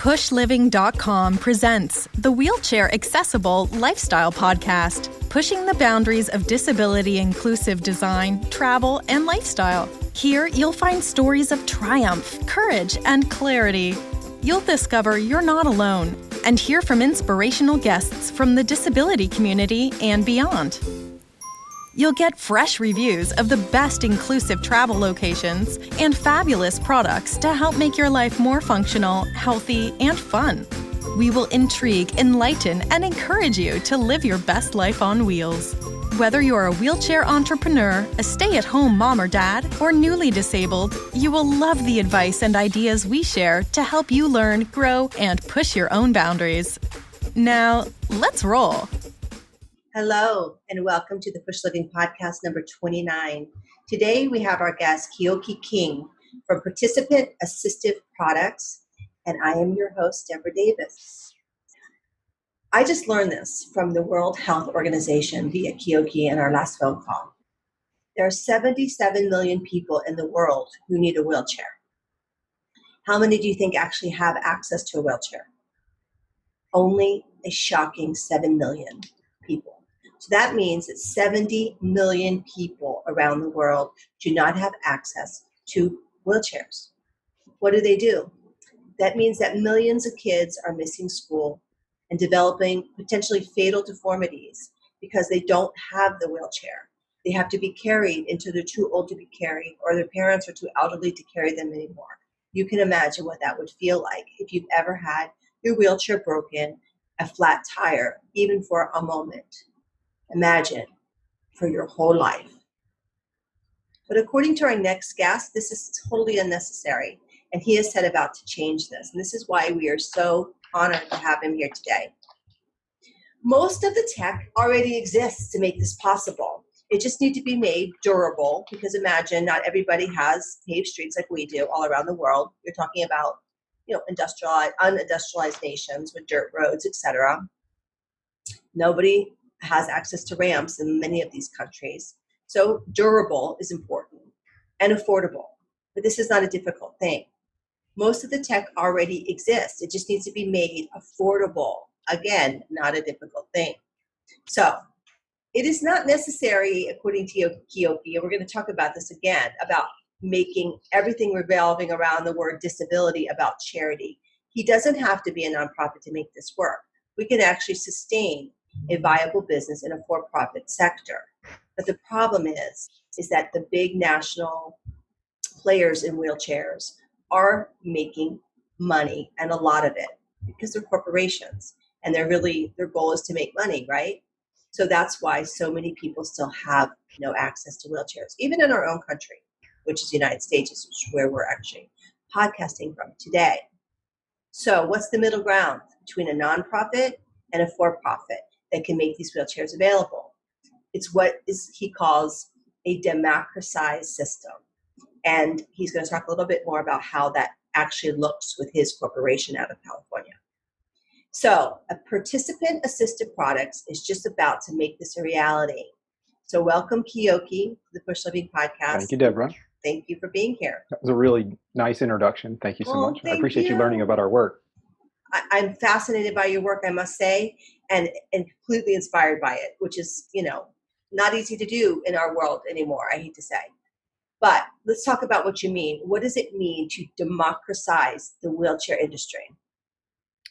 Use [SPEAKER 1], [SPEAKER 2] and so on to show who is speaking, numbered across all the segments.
[SPEAKER 1] PUSHLiving.com presents the Wheelchair Accessible Lifestyle Podcast, pushing the boundaries of disability-inclusive design, travel, and lifestyle. Here, you'll find stories of triumph, courage, and clarity. You'll discover you're not alone and hear from inspirational guests from the disability community and beyond. You'll get fresh reviews of the best inclusive travel locations and fabulous products to help make your life more functional, healthy, and fun. We will intrigue, enlighten, and encourage you to live your best life on wheels. Whether you're a wheelchair entrepreneur, a stay-at-home mom or dad, or newly disabled, you will love the advice and ideas we share to help you learn, grow, and push your own boundaries. Now, let's roll.
[SPEAKER 2] Hello, and welcome to the PUSHLiving Podcast number 29. Today, we have our guest, Keoke King from Participant Assistive Products, and I am your host, Deborah Davis. I just learned this from the World Health Organization via Keoke in our last phone call. There are 77 million people in the world who need a wheelchair. How many do you think actually have access to a wheelchair? Only a shocking 7 million people. So that means that 70 million people around the world do not have access to wheelchairs. What do? That means that millions of kids are missing school and developing potentially fatal deformities because they don't have the wheelchair. They have to be carried until they're too old to be carried, or their parents are too elderly to carry them anymore. You can imagine what that would feel like if you've ever had your wheelchair broken, a flat tire, even for a moment. Imagine for your whole life. But according to our next guest, this is totally unnecessary, and he has set about to change this. And this is why we are so honored to have him here today. Most of the tech already exists to make this possible. It just needs to be made durable, because imagine not everybody has paved streets like we do all around the world. You're talking about, unindustrialized nations with dirt roads, etc. Nobody has access to ramps in many of these countries. So durable is important and affordable, but this is not a difficult thing. Most of the tech already exists. It just needs to be made affordable. Again, not a difficult thing. So it is not necessary, according to Keoke, and we're going to talk about this again, about making everything revolving around the word disability about charity. He doesn't have to be a nonprofit to make this work. We can actually sustain a viable business in a for-profit sector. But the problem is that the big national players in wheelchairs are making money, and a lot of it, because they're corporations, and their goal is to make money, right? So that's why so many people still have no access to wheelchairs, even in our own country, which is the United States, which is where we're actually podcasting from today. So what's the middle ground between a nonprofit and a for-profit that can make these wheelchairs available? It's what he calls a democratized system. And he's going to talk a little bit more about how that actually looks with his corporation out of California. So a Participant Assistive Products is just about to make this a reality. So welcome, Keoke, to the PUSHLiving Podcast.
[SPEAKER 3] Thank you, Deborah.
[SPEAKER 2] Thank you for being here.
[SPEAKER 3] That was a really nice introduction. Thank you so much. I appreciate you learning about our work.
[SPEAKER 2] I'm fascinated by your work, I must say, and completely inspired by it, which is, not easy to do in our world anymore, I hate to say. But let's talk about what you mean. What does it mean to democratize the wheelchair industry?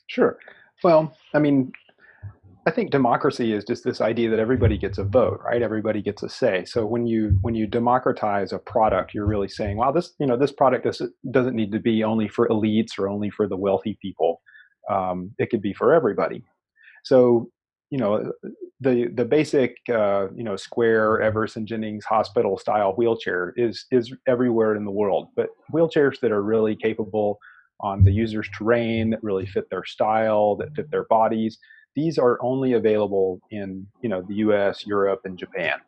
[SPEAKER 3] Sure. Well, I think democracy is just this idea that everybody gets a vote, right? Everybody gets a say. So when you democratize a product, you're really saying, wow, this product doesn't need to be only for elites or only for the wealthy people. It could be for everybody. So, the basic, square Everson Jennings hospital style wheelchair is everywhere in the world, but wheelchairs that are really capable on the user's terrain, that really fit their style, that fit their bodies, these are only available in, the US, Europe, and Japan.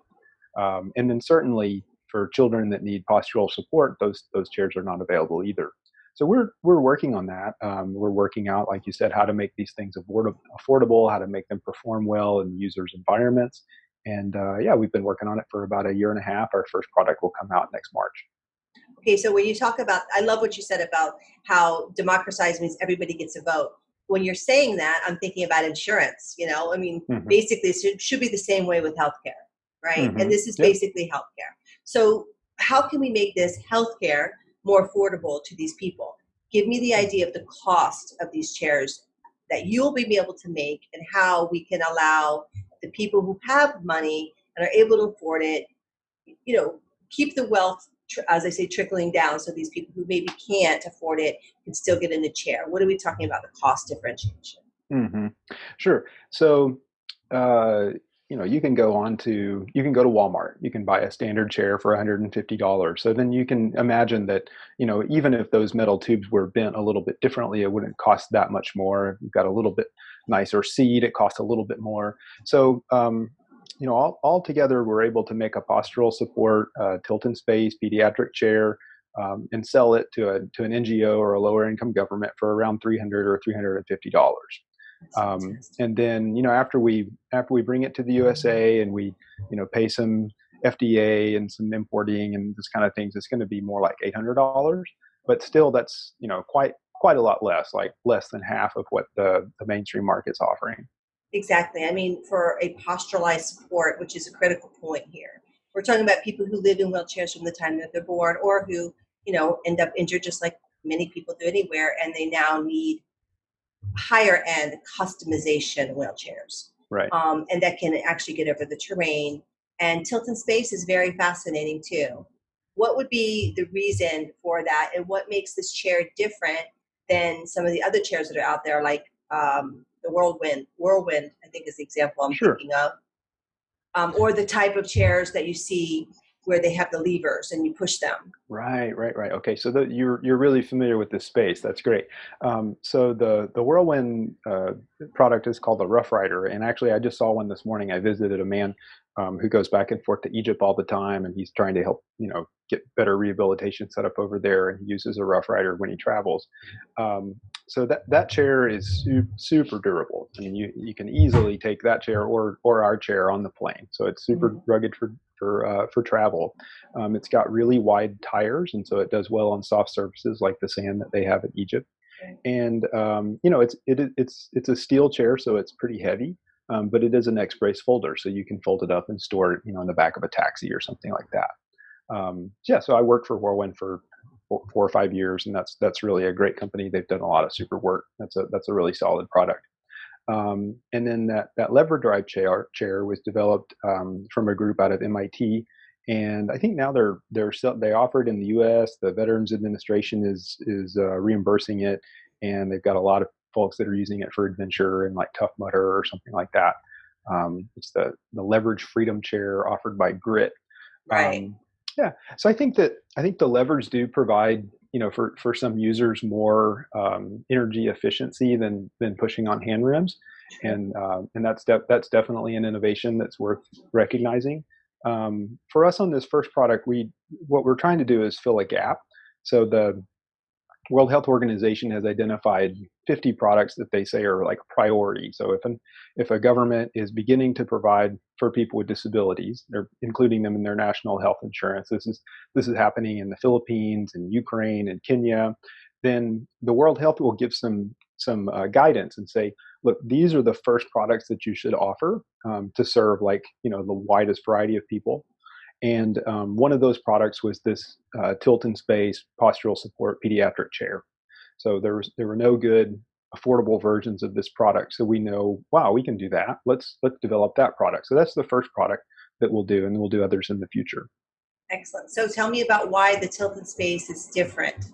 [SPEAKER 3] And then certainly for children that need postural support, those chairs are not available either. So we're working on that. We're working out, like you said, how to make these things affordable, how to make them perform well in users' environments. And we've been working on it for about a year and a half. Our first product will come out next March.
[SPEAKER 2] Okay, so when you talk about, I love what you said about how democratized means everybody gets a vote. When you're saying that, I'm thinking about insurance. I mean, basically, it should be the same way with healthcare, right? And this is basically healthcare. So how can we make this healthcare more affordable to these people? Give me the idea of the cost of these chairs that you'll be able to make, and how we can allow the people who have money and are able to afford it, keep the wealth, as I say, trickling down, so these people who maybe can't afford it can still get in a chair. What are we talking about, the cost differentiation?
[SPEAKER 3] Sure. So, you can go to Walmart. You can buy a standard chair for $150. So then you can imagine that, even if those metal tubes were bent a little bit differently, it wouldn't cost that much more. If you've got a little bit nicer seat, it costs a little bit more. So, all together, we're able to make a postural support, tilt-in-space pediatric chair, and sell it to an NGO or a lower income government for around $300 or $350. And then, after we bring it to the USA and we, pay some FDA and some importing and this kind of things, it's going to be more like $800. But still, that's, quite a lot less, like less than half of what the mainstream market's offering.
[SPEAKER 2] Exactly. I mean, for a posturalized support, which is a critical point here, we're talking about people who live in wheelchairs from the time that they're born, or who, end up injured just like many people do anywhere, and they now need higher end customization wheelchairs.
[SPEAKER 3] Right.
[SPEAKER 2] And that can actually get over the terrain. And tilt-in-space is very fascinating too. What would be the reason for that, and what makes this chair different than some of the other chairs that are out there, like the Whirlwind, I think is the example I'm thinking of, or the type of chairs that you see where they have the levers and you push them.
[SPEAKER 3] Right. Okay, so you're really familiar with this space. That's great. So the Whirlwind product is called the Rough Rider, and actually I just saw one this morning. I visited a man who goes back and forth to Egypt all the time, and he's trying to help get better rehabilitation set up over there, and he uses a Rough Rider when he travels. So that chair is super durable. I mean, you can easily take that chair or our chair on the plane. So it's super rugged for travel. It's got really wide tires, and so it does well on soft surfaces like the sand that they have in Egypt. And it's a steel chair, so it's pretty heavy, but it is an X-brace folder, so you can fold it up and store it, in the back of a taxi or something like that. So I worked for Whirlwind for 4 or 5 years, and that's really a great company. They've done a lot of super work. That's a really solid product. And then that lever drive chair was developed from a group out of MIT, and I think now they offer it in the U.S. The Veterans Administration is reimbursing it, and they've got a lot of folks that are using it for adventure and like Tough Mudder or something like that. It's the Leverage Freedom Chair offered by Grit.
[SPEAKER 2] Right.
[SPEAKER 3] So I think the levers do provide, for some users more energy efficiency than pushing on hand rims, and that's definitely an innovation that's worth recognizing. For us on this first product, what we're trying to do is fill a gap. So the World Health Organization has identified 50 products that they say are like priority. So if a government is beginning to provide for people with disabilities, they're including them in their national health insurance. This is happening in the Philippines and Ukraine and Kenya. Then the World Health will give some guidance and say, look, these are the first products that you should offer to serve the widest variety of people. And one of those products was this tilt-in-space postural support pediatric chair. So there were no good affordable versions of this product. So we know, wow, we can do that. Let's develop that product. So that's the first product that we'll do, and we'll do others in the future.
[SPEAKER 2] Excellent. So tell me about why the tilt-in-space is different.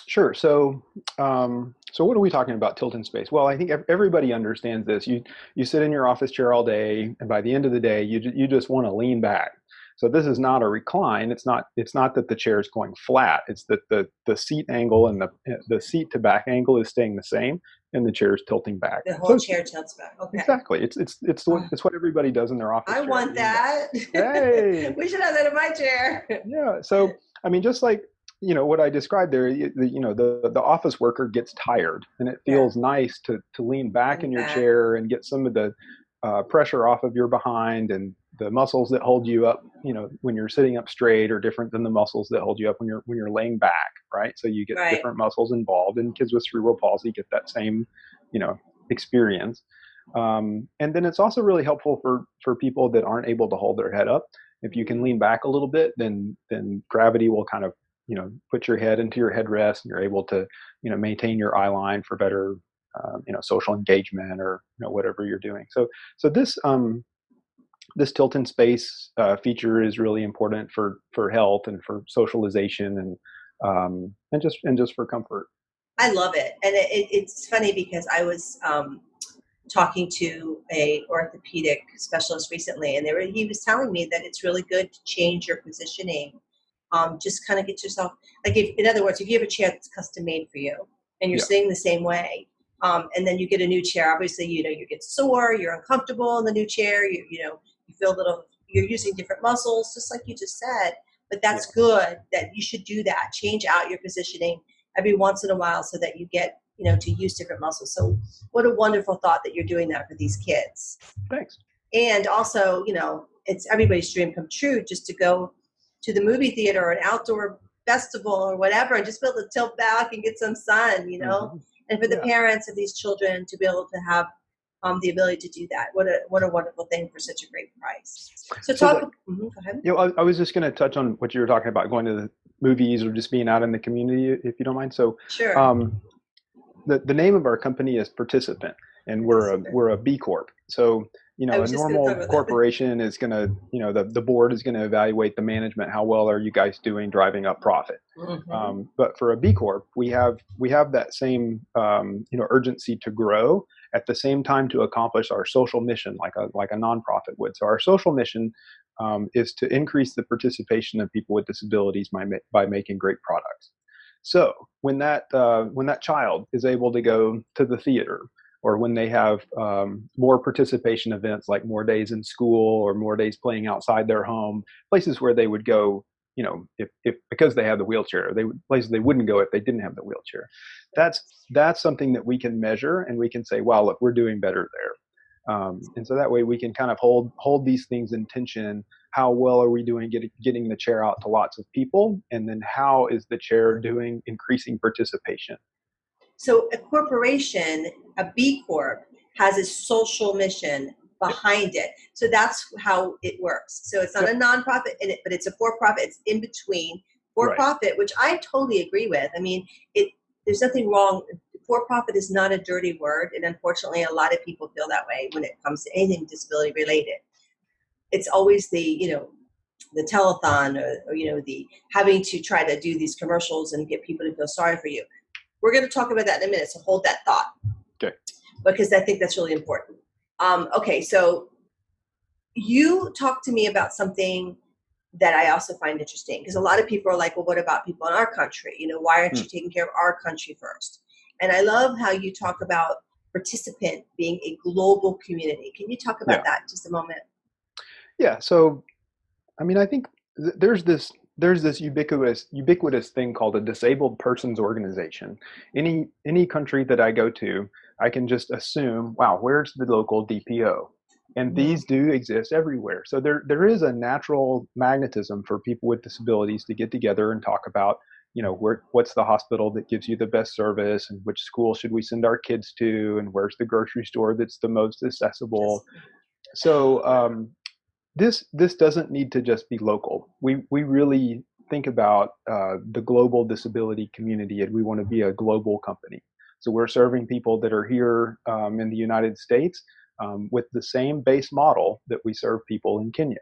[SPEAKER 3] Sure. So what are we talking about tilt-in-space? Well, I think everybody understands this. You sit in your office chair all day, and by the end of the day, you just want to lean back. So this is not a recline. It's not that the chair is going flat. It's that the seat angle and the seat to back angle is staying the same, and the chair is tilting back.
[SPEAKER 2] The whole chair tilts back. Okay.
[SPEAKER 3] Exactly. It's what everybody does in their office.
[SPEAKER 2] I want that.
[SPEAKER 3] Hey.
[SPEAKER 2] We should have that in my chair.
[SPEAKER 3] Yeah. So I mean, just like what I described there, the office worker gets tired, and it feels nice to lean back in your chair and get some of the pressure off of your behind and the muscles that hold you up, when you're sitting up straight are different than the muscles that hold you up when you're laying back, right? So you get
[SPEAKER 2] Right.
[SPEAKER 3] different muscles involved, and kids with cerebral palsy get that same, experience. And then it's also really helpful for people that aren't able to hold their head up. If you can lean back a little bit, then gravity will kind of, put your head into your headrest, and you're able to, maintain your eye line for better, social engagement or, whatever you're doing. So this tilt in space feature is really important for health and for socialization and just for comfort.
[SPEAKER 2] I love it. And it's funny because I was talking to a orthopedic specialist recently, and he was telling me that it's really good to change your positioning. Just kind of get yourself, like, in other words, if you have a chair that's custom made for you and you're sitting the same way, and then you get a new chair, obviously, you get sore, you're uncomfortable in the new chair, you feel a little, you're using different muscles, just like you just said, but that's good that you should do that. Change out your positioning every once in a while so that you get, to use different muscles. So what a wonderful thought that you're doing that for these kids.
[SPEAKER 3] Thanks.
[SPEAKER 2] And also, it's everybody's dream come true just to go to the movie theater or an outdoor festival or whatever and just be able to tilt back and get some sun,
[SPEAKER 3] Mm-hmm.
[SPEAKER 2] And for the parents of these children to be able to have the ability to do that. What a wonderful thing for such a great price. So go ahead.
[SPEAKER 3] I was just going to touch on what you were talking about, going to the movies or just being out in the community, if you don't mind. So
[SPEAKER 2] sure.
[SPEAKER 3] The name of our company is Participant, and we're a B Corp. So, a normal corporation is going to, the board is going to evaluate the management. How well are you guys doing driving up profit? Mm-hmm. But for a B Corp, we have that same, urgency to grow at the same time to accomplish our social mission, like a nonprofit would. So our social mission is to increase the participation of people with disabilities by making great products. So when that child is able to go to the theater, or when they have more participation events, like more days in school or more days playing outside their home, places where they would go, if because they have the wheelchair, places they wouldn't go if they didn't have the wheelchair. That's something that we can measure, and we can say, wow, look, we're doing better there. And so that way we can kind of hold these things in tension. How well are we doing getting the chair out to lots of people? And then how is the chair doing increasing participation?
[SPEAKER 2] So a corporation, a B Corp, has a social mission behind it. So that's how it works. So it's not a nonprofit, but it's a for-profit. It's in between for-profit, which I totally agree with. I mean, there's nothing wrong. For-profit is not a dirty word, and unfortunately, a lot of people feel that way when it comes to anything disability related. It's always the telethon or the having to try to do these commercials and get people to feel sorry for you. We're going to talk about that in a minute, so hold that thought.
[SPEAKER 3] Okay.
[SPEAKER 2] Because I think that's really important. Okay, so you talked to me about something that I also find interesting, because a lot of people are like, well, what about people in our country? Why aren't you taking care of our country first? And I love how you talk about Participant being a global community. Can you talk about that just a moment?
[SPEAKER 3] Yeah. So, I mean, I think there's this ubiquitous thing called a disabled persons organization. Any country that I go to, I can just assume, wow, where's the local DPO? And these do exist everywhere. So there is a natural magnetism for people with disabilities to get together and talk about, what's the hospital that gives you the best service, and which school should we send our kids to, and where's the grocery store that's the most accessible. So this doesn't need to just be local. We really think about the global disability community, and we want to be a global company. So we're serving people that are here in the United States with the same base model that we serve people in Kenya.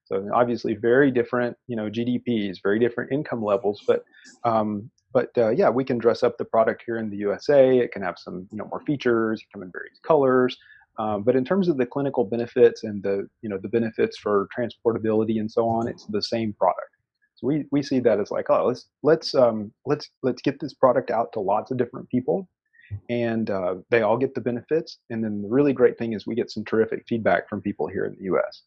[SPEAKER 3] So obviously very different, GDPs, very different income levels, but we can dress up the product here in the USA. It can have some, more features, it can come in various colors. But in terms of the clinical benefits and the benefits for transportability and so on, it's the same product. So we see that as like, oh, let's get this product out to lots of different people, and they all get the benefits. And then the really great thing is we get some terrific feedback from people here in the U.S.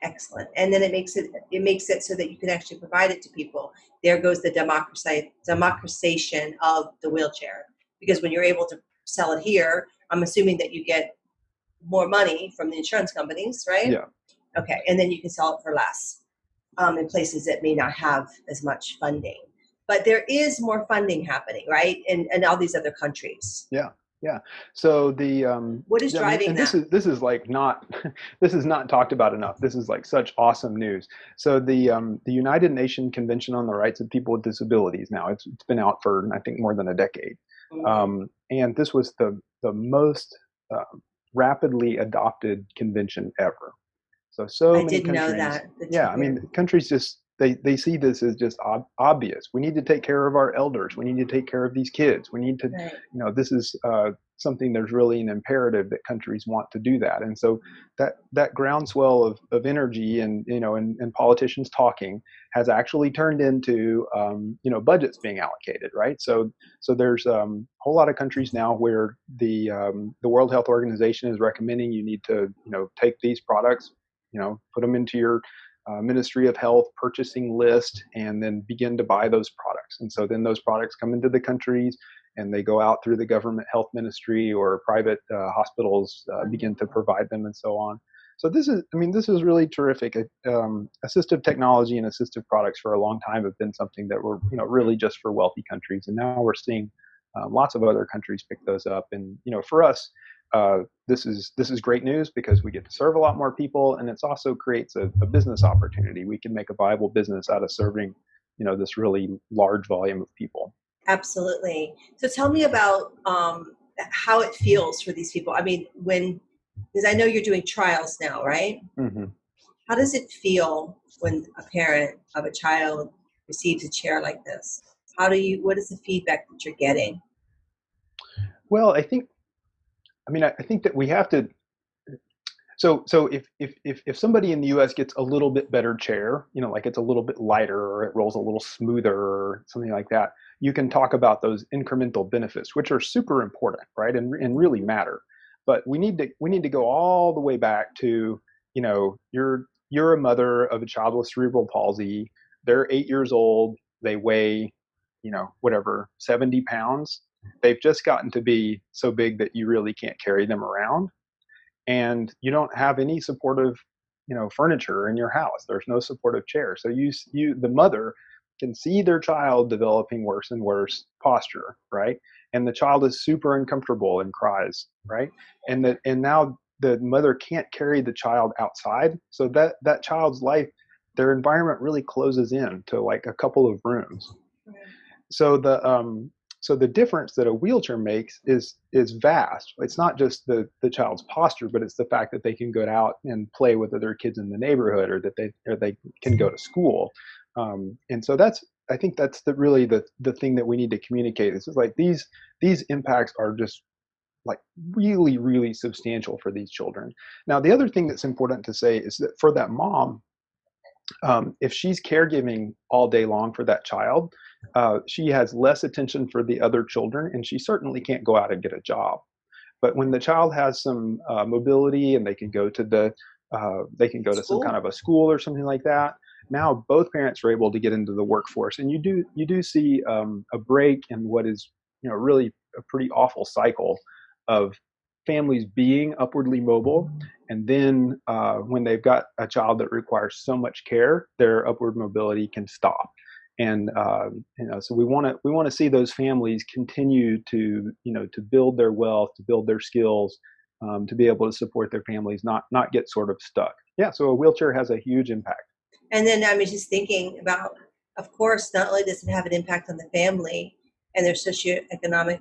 [SPEAKER 2] Excellent. And then it makes it so that you can actually provide it to people. There goes the democratization of the wheelchair, because when you're able to sell it here, I'm assuming that you get more money from the insurance companies, right?
[SPEAKER 3] Yeah.
[SPEAKER 2] Okay, and then you can sell it for less in places that may not have as much funding. But there is more funding happening, right? In all these other countries.
[SPEAKER 3] Yeah. Yeah. So the
[SPEAKER 2] what is driving
[SPEAKER 3] and
[SPEAKER 2] that?
[SPEAKER 3] this is like not this is not talked about enough. This is like such awesome news. So the United Nations Convention on the Rights of People with Disabilities, now it's been out for I think more than a decade.
[SPEAKER 2] Mm-hmm.
[SPEAKER 3] And this was the most rapidly adopted convention ever. So
[SPEAKER 2] I
[SPEAKER 3] many
[SPEAKER 2] didn't know
[SPEAKER 3] countries.
[SPEAKER 2] that.
[SPEAKER 3] Yeah, I mean, countries just they see this as just obvious. We need to take care of our elders. We need to take care of these kids. We need to,
[SPEAKER 2] Right.
[SPEAKER 3] this is something. There's really an imperative that countries want to do that. And so that groundswell of energy and and politicians talking has actually turned into budgets being allocated, right? So there's a whole lot of countries now where the World Health Organization is recommending you need to take these products, put them into your Ministry of Health purchasing list, and then begin to buy those products. And so then those products come into the countries, and they go out through the government health ministry, or private hospitals begin to provide them, and so on. So this is really terrific. Assistive technology and assistive products for a long time have been something that were really just for wealthy countries, and now we're seeing lots of other countries pick those up. And for us, this is great news because we get to serve a lot more people, and it's also creates a business opportunity. We can make a viable business out of serving this really large volume of people.
[SPEAKER 2] Absolutely. So tell me about how it feels for these people. I mean, because I know you're doing trials now, right?
[SPEAKER 3] Mm-hmm.
[SPEAKER 2] How does it feel when a parent of a child receives a chair like this? What is the feedback that you're getting?
[SPEAKER 3] Well, I think that we have to. So if somebody in the U.S. gets a little bit better chair, like it's a little bit lighter, or it rolls a little smoother, or something like that, you can talk about those incremental benefits, which are super important, right, and really matter. But we need to go all the way back to, you're a mother of a child with cerebral palsy. They're 8 years old. They weigh, whatever, 70 pounds. They've just gotten to be so big that you really can't carry them around. And you don't have any supportive, furniture in your house. There's no supportive chair. So the mother can see their child developing worse and worse posture, right? And the child is super uncomfortable and cries, right? And now the mother can't carry the child outside. So that child's life, their environment really closes in to like a couple of rooms. So the difference that a wheelchair makes is vast. It's not just the child's posture, but it's the fact that they can go out and play with other kids in the neighborhood, or that they can go to school. And so I think that's really the thing that we need to communicate. Is like these impacts are just like really, really substantial for these children. Now, the other thing that's important to say is that for that mom, if she's caregiving all day long for that child, she has less attention for the other children, and she certainly can't go out and get a job. But when the child has some mobility, and they can go to some kind of a school or something like that, now both parents are able to get into the workforce, and you do see a break in what is really a pretty awful cycle of families being upwardly mobile, and then when they've got a child that requires so much care, their upward mobility can stop. And so we want to see those families continue to build their wealth, to build their skills, to be able to support their families, not get sort of stuck. Yeah, so a wheelchair has a huge impact.
[SPEAKER 2] And then I was just thinking about, of course, not only does it have an impact on the family and their socioeconomic,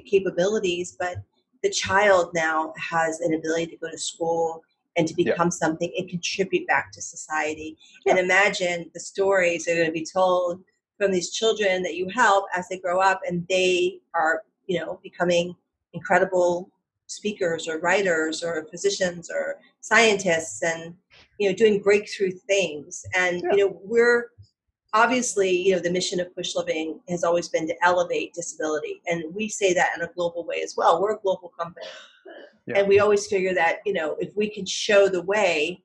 [SPEAKER 2] capabilities, but the child now has an ability to go to school and to become something and contribute back to society. Yeah. And imagine the stories that are going to be told from these children that you help as they grow up, and they are, becoming incredible speakers or writers or physicians or scientists, and doing breakthrough things. And we're obviously, the mission of PUSHLiving has always been to elevate disability, and we say that in a global way as well. We're a global company, and we always figure that if we can show the way,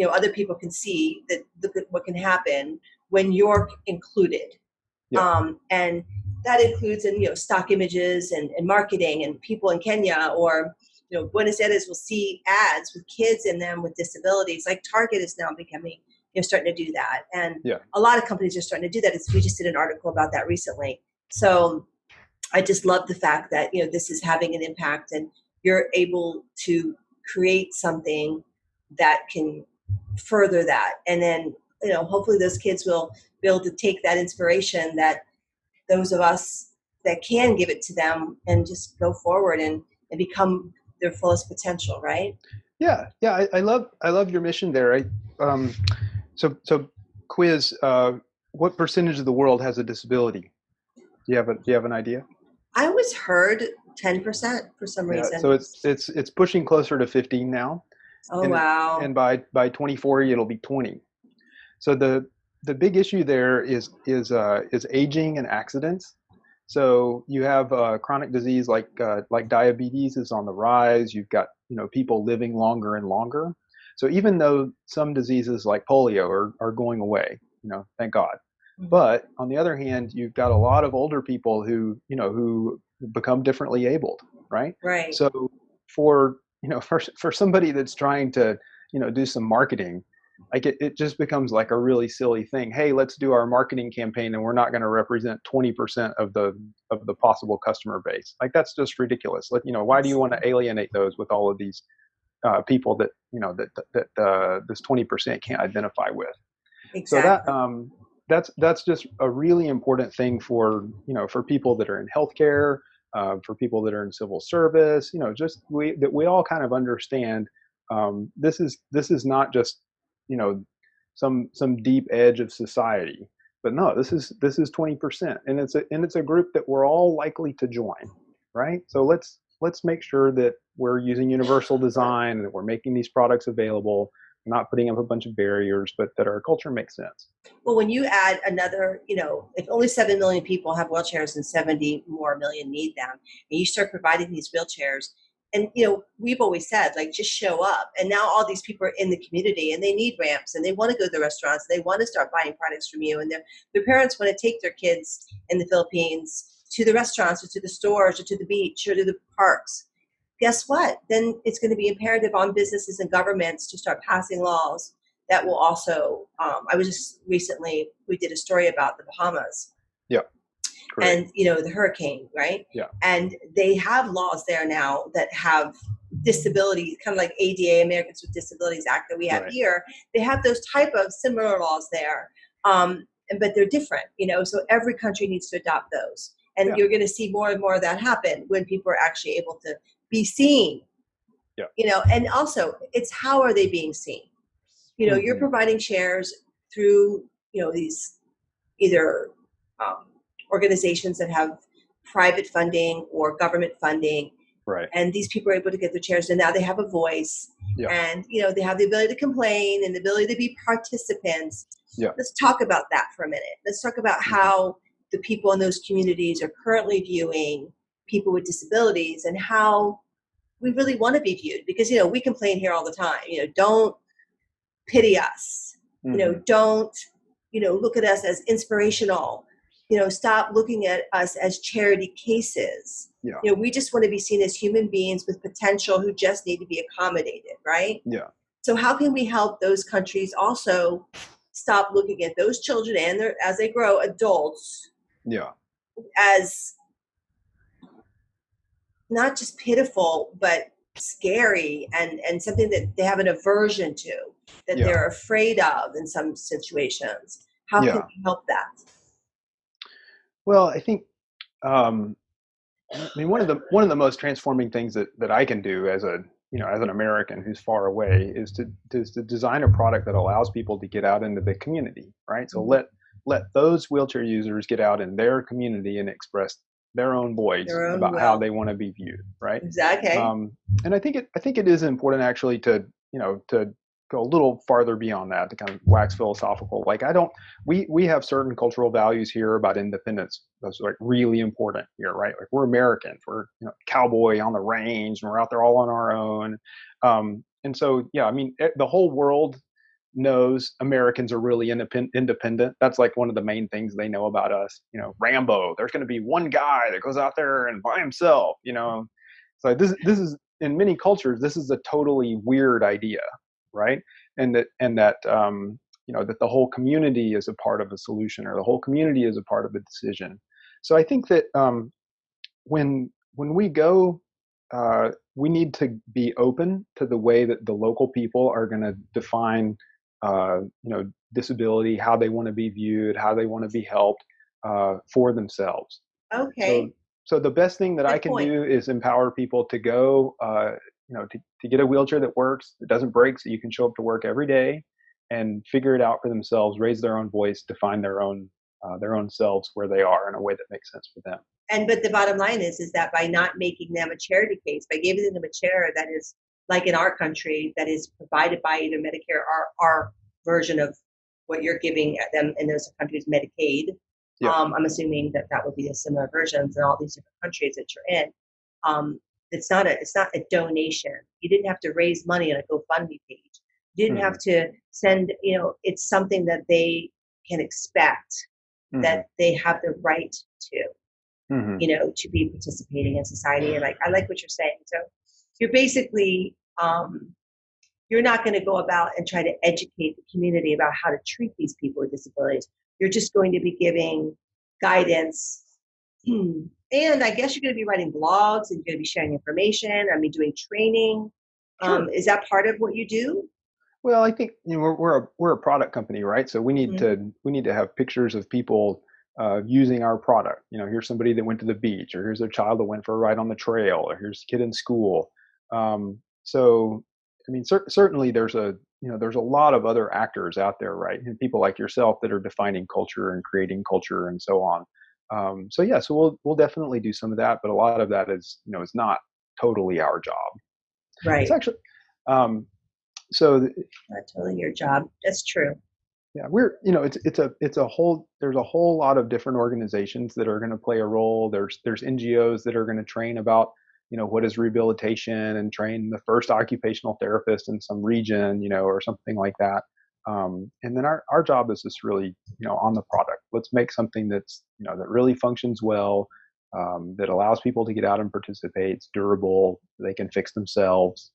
[SPEAKER 2] other people can see that look at what can happen when you're included. And that includes in stock images and marketing, and people in Kenya or Buenos Aires will see ads with kids in them with disabilities. Like Target is now becoming, starting to do that. And a lot of companies are starting to do that. We just did an article about that recently. So I just love the fact that, this is having an impact and you're able to create something that can further that. And then, hopefully those kids will be able to take that inspiration that those of us that can give it to them and just go forward and become their fullest potential, right?
[SPEAKER 3] Yeah. I love your mission there. So quiz, what percentage of the world has a disability? Do you have an idea?
[SPEAKER 2] I always heard 10% for some reason.
[SPEAKER 3] So it's pushing closer to 15 now.
[SPEAKER 2] Oh, wow.
[SPEAKER 3] And by 2040 it'll be 20. So the big issue there is aging and accidents. So you have chronic disease like diabetes is on the rise. You've got people living longer and longer. So even though some diseases like polio are going away, thank God. Mm-hmm. But on the other hand, you've got a lot of older people who become differently abled, right?
[SPEAKER 2] Right.
[SPEAKER 3] So for somebody that's trying to do some marketing, like it just becomes like a really silly thing. Hey, let's do our marketing campaign and we're not going to represent 20% of the possible customer base. Like that's just ridiculous. Like, why do you want to alienate those with all of these people that this 20% can't identify with?
[SPEAKER 2] Exactly.
[SPEAKER 3] So that's just a really important thing for people that are in healthcare, for people that are in civil service. That we all kind of understand. This is not just some deep edge of society, but no, this is 20%, and it's a group that we're all likely to join, right? So let's make sure that we're using universal design and that we're making these products available, not putting up a bunch of barriers, but that our culture makes sense.
[SPEAKER 2] Well, when you add another, if only 7 million people have wheelchairs and 70 more million need them, and you start providing these wheelchairs, and, we've always said, like, just show up. And now all these people are in the community and they need ramps and they want to go to the restaurants. They want to start buying products from you. And their parents want to take their kids in the Philippines to the restaurants or to the stores or to the beach or to the parks. Guess what? Then it's going to be imperative on businesses and governments to start passing laws that will also, we did a story about the Bahamas.
[SPEAKER 3] Yeah.
[SPEAKER 2] Correct. And, the hurricane, right?
[SPEAKER 3] Yeah.
[SPEAKER 2] And they have laws there now that have disability, kind of like ADA, Americans with Disabilities Act that we have here. They have those type of similar laws there, but they're different, so every country needs to adopt those. And you're going to see more and more of that happen when people are actually able to be seen, and also it's how are they being seen? You're providing chairs through, these either organizations that have private funding or government funding.
[SPEAKER 3] Right.
[SPEAKER 2] And these people are able to get their chairs and now they have a voice and, they have the ability to complain and the ability to be participants.
[SPEAKER 3] Yeah.
[SPEAKER 2] Let's talk about that for a minute. Let's talk about how the people in those communities are currently viewing people with disabilities and how we really want to be viewed because, we complain here all the time, don't pity us, don't, look at us as inspirational. Stop looking at us as charity cases.
[SPEAKER 3] Yeah.
[SPEAKER 2] We just want to be seen as human beings with potential who just need to be accommodated, right?
[SPEAKER 3] Yeah.
[SPEAKER 2] So how can we help those countries also stop looking at those children and as they grow adults as not just pitiful, but scary and something that they have an aversion to, that they're afraid of in some situations? How can we help that?
[SPEAKER 3] Well, I think, one of the most transforming things that I can do as an American who's far away is to design a product that allows people to get out into the community, right? So let those wheelchair users get out in their community and express their own voice about how they want to be viewed, right?
[SPEAKER 2] Exactly.
[SPEAKER 3] And I think it is important actually to go a little farther beyond that, to kind of wax philosophical. Like we have certain cultural values here about independence that's like really important here, right? Like we're Americans, we're cowboy on the range and we're out there all on our own. And so, the whole world knows Americans are really independent. That's like one of the main things they know about us. Rambo, there's going to be one guy that goes out there and by himself, so this is in many cultures, this is a totally weird idea, right? And that that the whole community is a part of a solution, or the whole community is a part of a decision. So I think that when we go, we need to be open to the way that the local people are going to define, disability, how they want to be viewed, how they want to be helped for themselves.
[SPEAKER 2] Okay.
[SPEAKER 3] So the best thing that
[SPEAKER 2] Good
[SPEAKER 3] I can
[SPEAKER 2] point.
[SPEAKER 3] do is empower people to go, to get a wheelchair that works, that doesn't break, so you can show up to work every day and figure it out for themselves, raise their own voice, define their own selves where they are in a way that makes sense for them.
[SPEAKER 2] But the bottom line is that by not making them a charity case, by giving them a chair that is like in our country, that is provided by either Medicare or our version of what you're giving them in those countries, Medicaid.
[SPEAKER 3] Yeah.
[SPEAKER 2] I'm assuming that would be a similar versions in all these different countries that you're in. It's not a donation. You didn't have to raise money on a GoFundMe page. You didn't have to send. It's something that they can expect that they have the right to. To be participating in society. And I like what you're saying. So you're basically, you're not going to go about and try to educate the community about how to treat these people with disabilities. You're just going to be giving guidance. And I guess you're going to be writing blogs, and you're going to be sharing information. Doing training.
[SPEAKER 3] Sure.
[SPEAKER 2] Is that part of what you do?
[SPEAKER 3] Well, I think we're a product company, right? So we need to have pictures of people using our product. Here's somebody that went to the beach, or here's a child that went for a ride on the trail, or here's a kid in school. Certainly there's a lot of other actors out there, right? And people like yourself that are defining culture and creating culture and so on. So we'll definitely do some of that, but a lot of that is not totally our job.
[SPEAKER 2] Right.
[SPEAKER 3] It's actually
[SPEAKER 2] not totally your job. That's true.
[SPEAKER 3] Yeah, there's a whole lot of different organizations that are going to play a role. There's NGOs that are going to train about, what is rehabilitation, and train the first occupational therapist in some region, or something like that. And then our job is just really, on the product. Let's make something that's, that really functions well, that allows people to get out and participate. It's durable. They can fix themselves,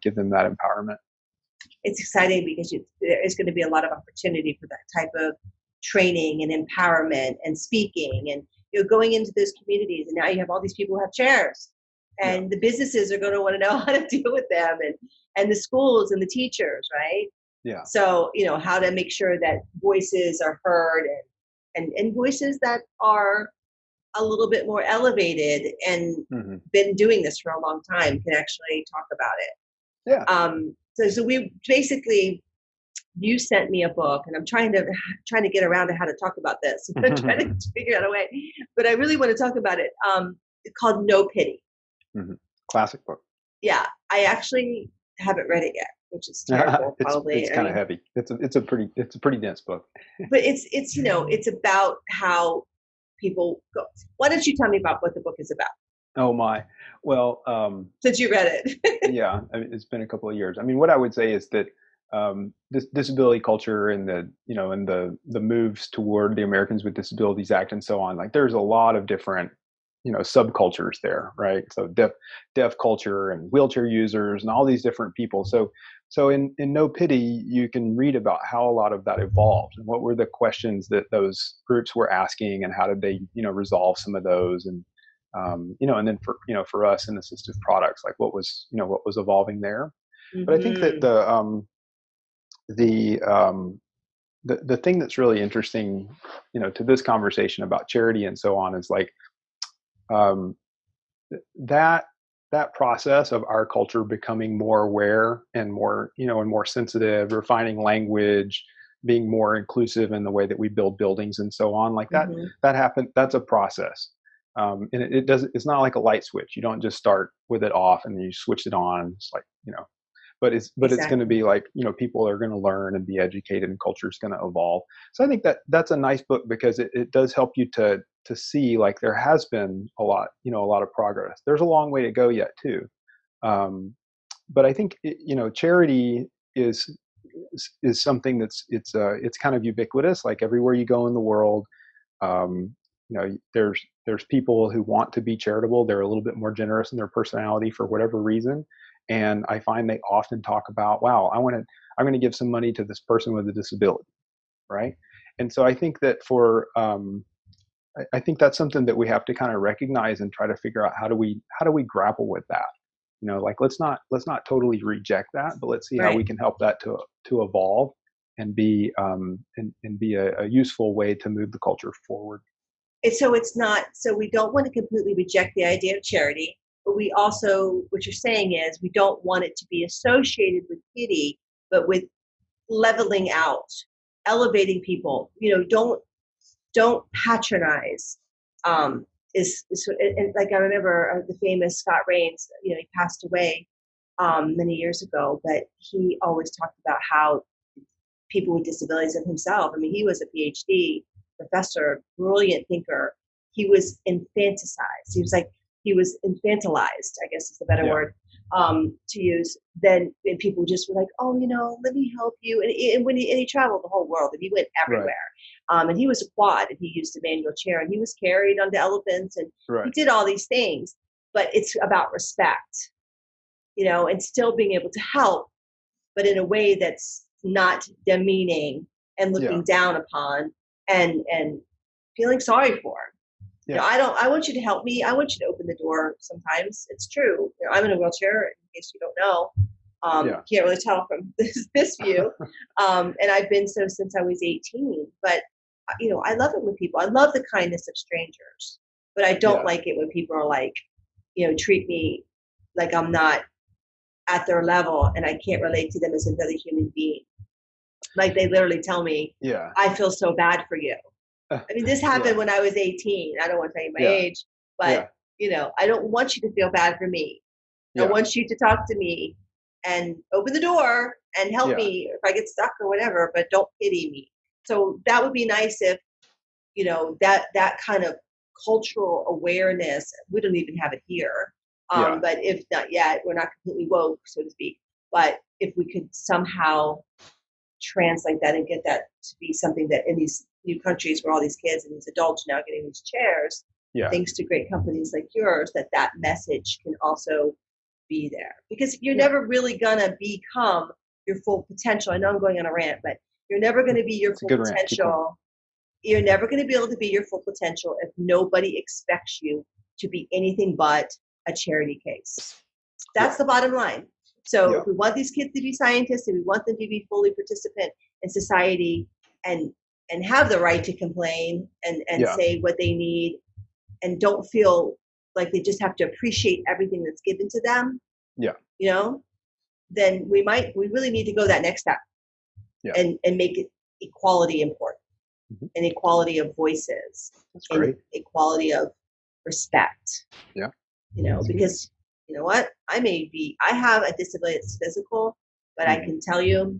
[SPEAKER 3] give them that empowerment.
[SPEAKER 2] It's exciting because there is going to be a lot of opportunity for that type of training and empowerment and speaking, and going into those communities. And now you have all these people who have chairs, and the businesses are going to want to know how to deal with them, and the schools and the teachers, right?
[SPEAKER 3] Yeah.
[SPEAKER 2] So how to make sure that voices are heard, and voices that are a little bit more elevated and been doing this for a long time can actually talk about it.
[SPEAKER 3] Yeah.
[SPEAKER 2] So we basically, you sent me a book, and I'm trying to get around to how to talk about this. I'm trying to figure out a way, but I really want to talk about it. It's called No Pity.
[SPEAKER 3] Classic book.
[SPEAKER 2] Yeah, I actually haven't read it yet, which is terrible. Probably
[SPEAKER 3] it's kind of heavy. It's a pretty dense book.
[SPEAKER 2] But it's about how people go. Why don't you tell me about what the book is about?
[SPEAKER 3] Oh my. Well,
[SPEAKER 2] since you read it.
[SPEAKER 3] Yeah, it's been a couple of years. What I would say is that this disability culture and the moves toward the Americans with Disabilities Act and so on, like there's a lot of different subcultures there, right? So deaf culture and wheelchair users and all these different people. So in No Pity, you can read about how a lot of that evolved and what were the questions that those groups were asking, and how did they resolve some of those, and and then for us in Assistive Products, like what was evolving there. But I think that the thing that's really interesting, to this conversation about charity and so on, is like that process of our culture becoming more aware and more and more sensitive, refining language, being more inclusive in the way that we build buildings and so on, like that happened. That's a process. And it's not like a light switch. You don't just start with it off and you switch it on. It's like, but it's going to be like, people are going to learn and be educated, and culture is going to evolve. So I think that's a nice book, because it does help you to see, like, there has been a lot of progress. There's a long way to go yet too. But I think, charity is something it's kind of ubiquitous, like everywhere you go in the world. there's people who want to be charitable. They're a little bit more generous in their personality for whatever reason. And I find they often talk about, wow, I'm going to give some money to this person with a disability. Right. And so I think that I think that's something that we have to kind of recognize and try to figure out how do we grapple with that. Like let's not totally reject that, but let's see how we can help that to evolve and be a useful way to move the culture forward.
[SPEAKER 2] And so we don't want to completely reject the idea of charity, but we also, what you're saying is we don't want it to be associated with pity, but with leveling out, elevating people. Don't patronize. And like I remember the famous Scott Rains. He passed away many years ago, but he always talked about how people with disabilities and himself. I mean, he was a PhD professor, brilliant thinker. He was infanticized. He was infantilized, I guess is the better word to use. Then and people just were like, oh, let me help you. And when he traveled the whole world, and he went everywhere. Right. And he was a quad, and he used a manual chair, and he was carried onto elephants, and he did all these things. But it's about respect, and still being able to help, but in a way that's not demeaning and looking down upon and feeling sorry for. Yeah. I want you to help me. I want you to open the door sometimes. It's true. I'm in a wheelchair, in case you don't know. Can't really tell from this view. And I've been so since I was 18. But, I love it when people, I love the kindness of strangers. But I don't like it when people are like, treat me like I'm not at their level and I can't relate to them as another human being. Like they literally tell me, I feel so bad for you. I mean, this happened when I was 18. I don't want to tell you my age, but I don't want you to feel bad for me. I want you to talk to me and open the door and help me if I get stuck or whatever, but don't pity me. So that would be nice if, that kind of cultural awareness, we don't even have it here. But if not yet, we're not completely woke, so to speak. But if we could somehow translate that and get that to be something that in these new countries where all these kids and these adults are now getting these chairs, thanks to great companies like yours, that message can also be there. Because you're never really going to become your full potential. I know I'm going on a rant, but you're never going to be your full potential. You're never going to be able to be your full potential if nobody expects you to be anything but a charity case. That's the bottom line. So if we want these kids to be scientists and we want them to be fully participant in society and have the right to complain and say what they need and don't feel like they just have to appreciate everything that's given to them, then we really need to go that next step and make it equality important and equality of voices and equality of respect. Because you know what? I have a disability that's physical, but I can tell you,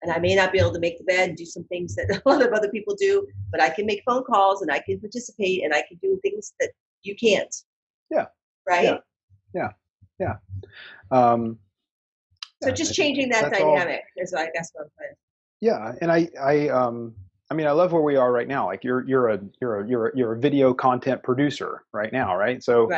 [SPEAKER 2] and I may not be able to make the bed and do some things that a lot of other people do, but I can make phone calls and I can participate and I can do things that you can't. Yeah. Right?
[SPEAKER 3] Yeah.
[SPEAKER 2] So just changing that dynamic is, I guess, what I'm saying.
[SPEAKER 3] Yeah, and I love where we are right now. Like you're a video content producer right now, right? So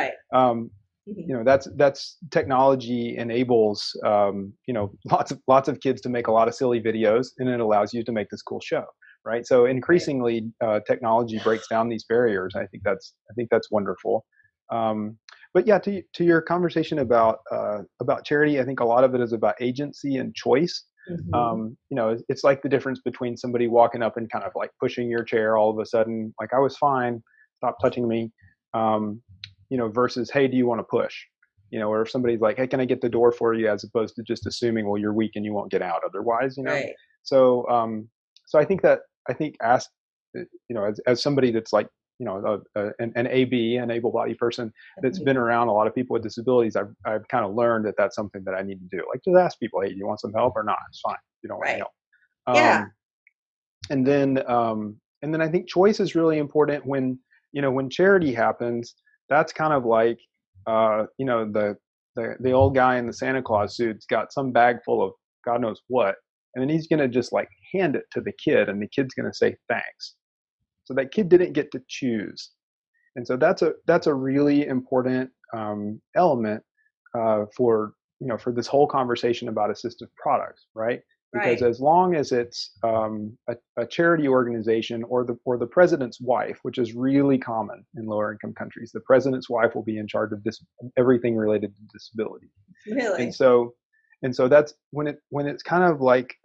[SPEAKER 3] that's technology enables lots of kids to make a lot of silly videos, and it allows you to make this cool show, right? So increasingly, technology breaks down these barriers. I think that's wonderful. But yeah, to your conversation about charity, I think a lot of it is about agency and choice. It's like the difference between somebody walking up and kind of like pushing your chair all of a sudden, like I was fine, stop touching me, versus, hey, do you want to push? Or if somebody's like, hey, can I get the door for you, as opposed to just assuming, well, you're weak and you won't get out otherwise, Right. So I think as somebody that's like, an AB, an able-bodied person that's been around a lot of people with disabilities, I've kind of learned that that's something that I need to do. Like, just ask people, hey, do you want some help or not? It's fine. You don't want any help. And then I think choice is really important when charity happens. That's kind of like, the old guy in the Santa Claus suit's got some bag full of God knows what, and then he's going to just like hand it to the kid, and the kid's going to say thanks. So that kid didn't get to choose. And so that's a really important element for this whole conversation about assistive products, right? Because
[SPEAKER 2] Right.
[SPEAKER 3] as long as it's a charity organization or the president's wife, which is really common in lower income countries, the president's wife will be in charge of everything related to disability. And
[SPEAKER 2] Really?
[SPEAKER 3] so that's when it's kind of like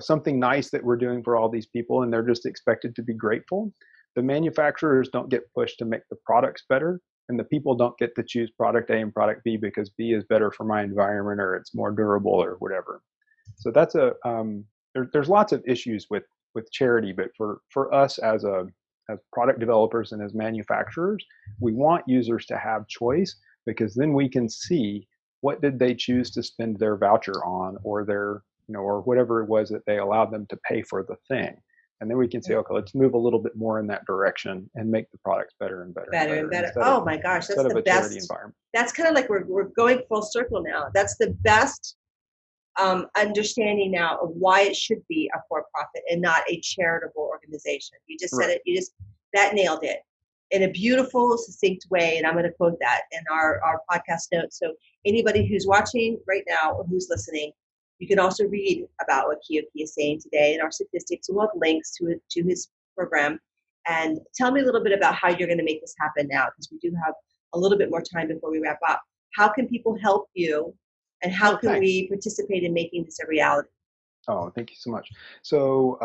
[SPEAKER 3] something nice that we're doing for all these people, and they're just expected to be grateful. The manufacturers don't get pushed to make the products better, and the people don't get to choose product A and product B because B is better for my environment or it's more durable or whatever. So that's there's lots of issues with charity, but for us as product developers and as manufacturers, we want users to have choice, because then we can see what did they choose to spend their voucher on, or their or whatever it was that they allowed them to pay for the thing. And then we can say, okay, let's move a little bit more in that direction and make the products better and better,
[SPEAKER 2] Better and better. Oh my gosh, that's the
[SPEAKER 3] a
[SPEAKER 2] best.
[SPEAKER 3] charity environment.
[SPEAKER 2] That's kind of like we're going full circle now. That's the best understanding now of why it should be a for-profit and not a charitable organization. You just said it. That nailed it in a beautiful, succinct way. And I'm going to quote that in our podcast notes. So anybody who's watching right now or who's listening, you can also read about what Keoke is saying today in our statistics. We'll have links to his program. And tell me a little bit about how you're going to make this happen now, because we do have a little bit more time before we wrap up. How can people help you, and how can we participate in making this a reality?
[SPEAKER 3] Oh, thank you so much. So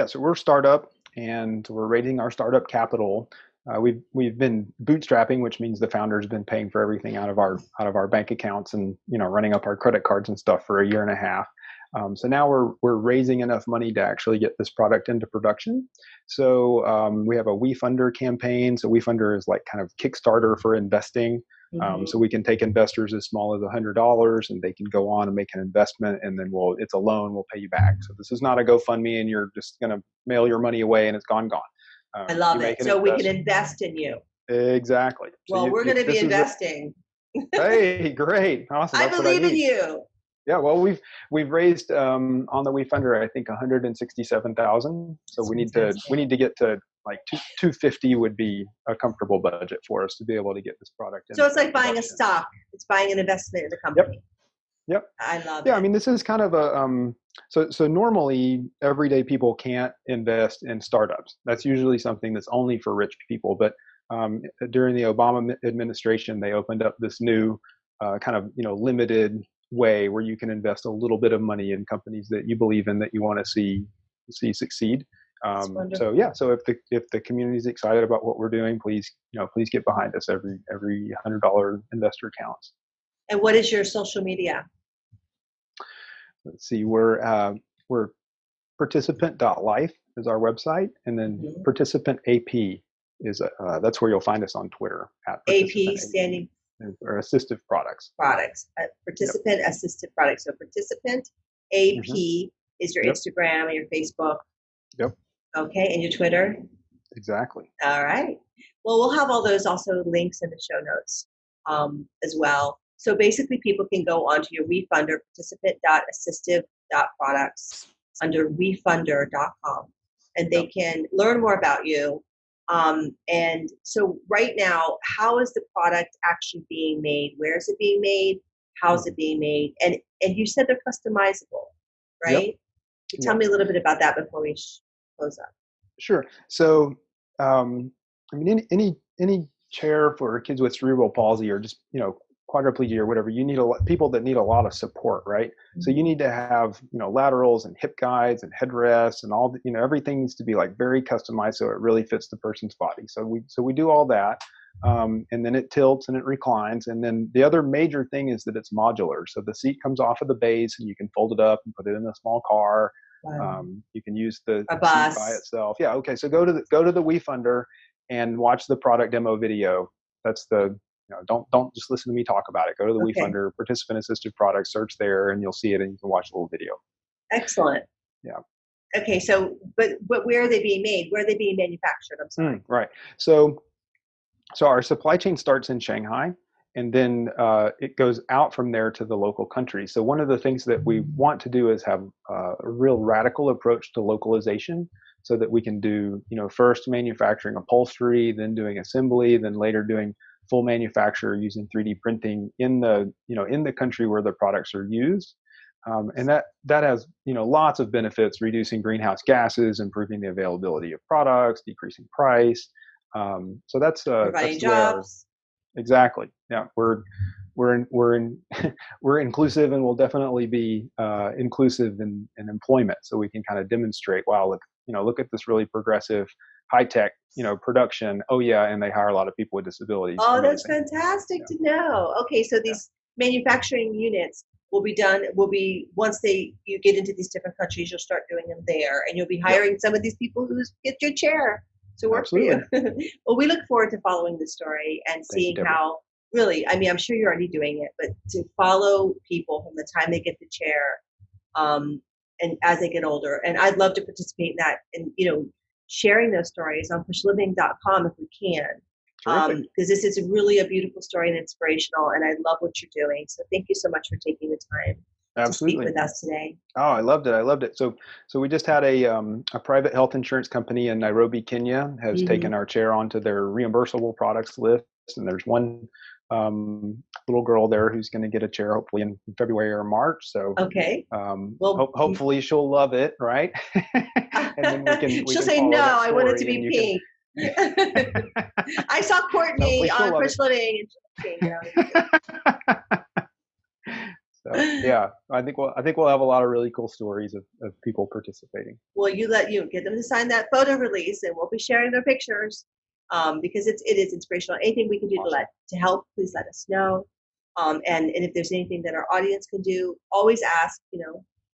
[SPEAKER 3] so we're a startup, and we're raising our startup capital. We've been bootstrapping, which means the founder's been paying for everything out of our bank accounts and running up our credit cards and stuff for a year and a half. So now we're raising enough money to actually get this product into production. So we have a WeFunder campaign. So WeFunder is like kind of Kickstarter for investing. So we can take investors as small as $100, and they can go on and make an investment, and then it's a loan. We'll pay you back. So this is not a GoFundMe and you're just going to mail your money away and it's gone.
[SPEAKER 2] I love it. So we can invest in you.
[SPEAKER 3] Exactly.
[SPEAKER 2] Well, we're going to be investing.
[SPEAKER 3] Hey, great. Awesome.
[SPEAKER 2] I believe in you.
[SPEAKER 3] Yeah, well, we've raised on the WeFunder, I think, 167,000. So we need to get to like 250 would be a comfortable budget for us to be able to get this product in.
[SPEAKER 2] So it's like buying a stock. It's buying an investment in the company.
[SPEAKER 3] Yep.
[SPEAKER 2] I love it.
[SPEAKER 3] Yeah, I mean, this is kind of a so normally everyday people can't invest in startups. That's usually something that's only for rich people. But during the Obama administration, they opened up this new kind of limited way where you can invest a little bit of money in companies that you believe in, that you want to see succeed. So if the community is excited about what we're doing, please get behind us. Every $100 investor counts.
[SPEAKER 2] And what is your social media?
[SPEAKER 3] Let's see, we're participant.life is our website, and then participant AP is that's where you'll find us on Twitter at
[SPEAKER 2] AP standing
[SPEAKER 3] or Assistive Products.
[SPEAKER 2] Participant Assistive Products. So Participant AP is your Instagram and your Facebook.
[SPEAKER 3] Yep.
[SPEAKER 2] Okay, and your Twitter.
[SPEAKER 3] Exactly.
[SPEAKER 2] All right. Well, we'll have all those also links in the show notes as well. So basically, people can go onto your WeFunder, participant.assistive.products under wefunder.com, and they can learn more about you. And so right now, how is the product actually being made? Where is it being made? How is it being made? And you said they're customizable, right? Yep. Tell me a little bit about that before we close up.
[SPEAKER 3] Sure. So, I mean, any chair for kids with cerebral palsy or just, quadriplegia or whatever, you need people that need a lot of support, right? So you need to have, laterals and hip guides and headrests and all, everything needs to be like very customized so it really fits the person's body. So we do all that. And then it tilts and it reclines. And then the other major thing is that it's modular. So the seat comes off of the base and you can fold it up and put it in a small car. You can use the seat by itself. Yeah. Okay. So go to the WeFunder and watch the product demo video. That's don't just listen to me talk about it. Go to the WeFunder Participant Assistive Products, search there, and you'll see it, and you can watch a little video.
[SPEAKER 2] Excellent.
[SPEAKER 3] Yeah.
[SPEAKER 2] Okay. So, but where are they being made? Where are they being manufactured? I'm sorry.
[SPEAKER 3] Right. So our supply chain starts in Shanghai, and then it goes out from there to the local countries. So one of the things that we want to do is have a real radical approach to localization. so that we can do, first manufacturing upholstery, then doing assembly, then later doing full manufacture using 3D printing in the country where the products are used. And that has, lots of benefits, reducing greenhouse gases, improving the availability of products, decreasing price. So that's
[SPEAKER 2] providing jobs.
[SPEAKER 3] Exactly. Yeah. We're inclusive, and we'll definitely be inclusive in employment. So we can kind of demonstrate, wow, look at this really progressive, high tech, production. Oh yeah, and they hire a lot of people with disabilities.
[SPEAKER 2] Oh,
[SPEAKER 3] Amazing.
[SPEAKER 2] that's fantastic to know. Okay, so these manufacturing units will be once you get into these different countries, you'll start doing them there, and you'll be hiring some of these people who get your chair to work
[SPEAKER 3] Absolutely.
[SPEAKER 2] for you. Well, we look forward to following the story and seeing how really, I'm sure you're already doing it, but to follow people from the time they get the chair, and as they get older. And I'd love to participate in that, and sharing those stories on PUSHLiving.com if we can. Because this is really a beautiful story and inspirational, and I love what you're doing. So thank you so much for taking the time to speak with us today.
[SPEAKER 3] Oh, I loved it. So we just had a private health insurance company in Nairobi, Kenya, has taken our chair onto their reimbursable products list, and there's one little girl there who's going to get a chair hopefully in February or March. So hopefully she'll love it, right? And then
[SPEAKER 2] she'll say, "No, I want it to be pink." I saw Courtney on PUSHLiving.
[SPEAKER 3] So yeah, I think we'll have a lot of really cool stories of people participating.
[SPEAKER 2] Well, you get them to sign that photo release, and we'll be sharing their pictures because it is inspirational. Anything we can do to help, please let us know. And if there's anything that our audience can do, always ask.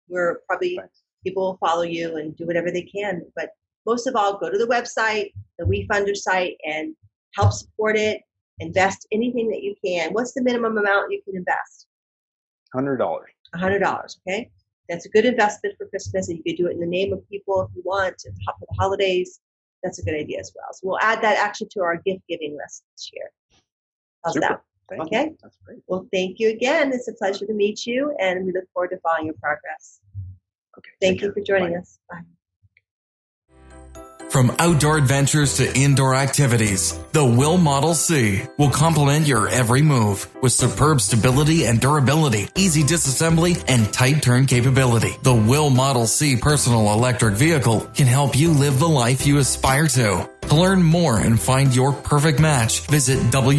[SPEAKER 2] We're probably people will follow you and do whatever they can, but most of all, go to the website, the WeFunder site, and help support it. Invest anything that you can. What's the minimum amount you can invest?
[SPEAKER 3] $100.
[SPEAKER 2] $100. Okay, that's a good investment for Christmas, and you could do it in the name of people if you want for the holidays. That's a good idea as well. So we'll add that actually to our gift giving list this year. How's that? Okay.
[SPEAKER 3] That's great.
[SPEAKER 2] Well, thank you again. It's a pleasure to meet you, and we look forward to following your progress.
[SPEAKER 3] Okay.
[SPEAKER 2] Thank you for joining us. Bye.
[SPEAKER 4] From outdoor adventures to indoor activities, the Will Model C will complement your every move with superb stability and durability, easy disassembly, and tight turn capability. The Will Model C personal electric vehicle can help you live the life you aspire to. To learn more and find your perfect match, visit www.will.us.